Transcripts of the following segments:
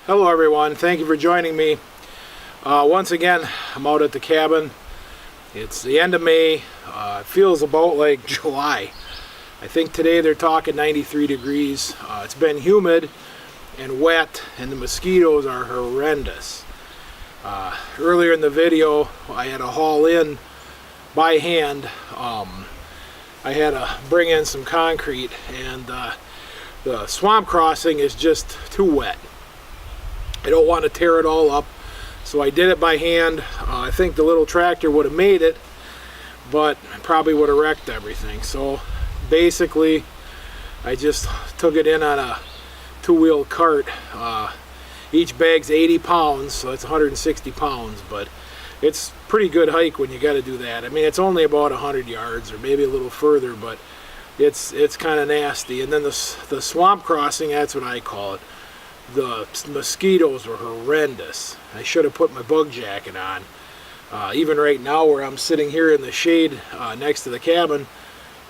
Hello everyone, thank you for joining me. Once again, I'm out at the cabin. It's the end of May. It feels about like July. I think today they're talking 93 degrees. It's been humid and wet, and the mosquitoes are horrendous. Earlier in the video, I had to haul in by hand. I had to bring in some concrete, and the swamp crossing is just too wet. I don't want to tear it all up, so I did it by hand. I think the little tractor would have made it, but probably would have wrecked everything. So basically, I just took it in on a two-wheel cart. Each bag's 80 pounds, so that's 160 pounds, but it's pretty good hike when you got to do that. I mean, it's only about 100 yards or maybe a little further, but it's kind of nasty. And then the swamp crossing, that's what I call it. The mosquitoes were horrendous. I should have put my bug jacket on. Even right now where I'm sitting here in the shade next to the cabin,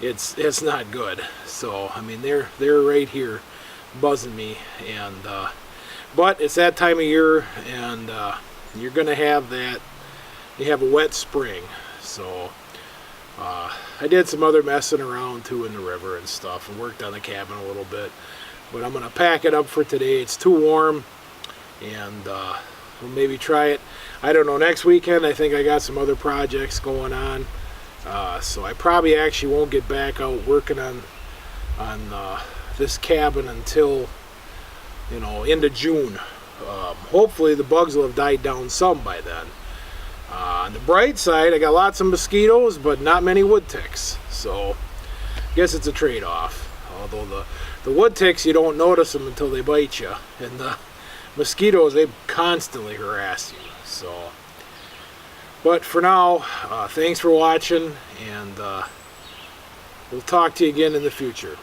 it's not good. So I mean, they're right here buzzing me, and but it's that time of year, and you're gonna have that. You have a wet spring, so I did some other messing around too in the river and stuff, and worked on the cabin a little bit. But I'm gonna pack it up for today. It's too warm, and we'll maybe try it. I don't know, next weekend I think I got some other projects going on, so I probably actually won't get back out working on this cabin until, you know, end of June. Hopefully the bugs will have died down some by then. On the bright side, I got lots of mosquitoes, but not many wood ticks, so I guess it's a trade-off. Although the wood ticks, you don't notice them until they bite you, and the mosquitoes, they constantly harass you. So, but for now, thanks for watching, and we'll talk to you again in the future.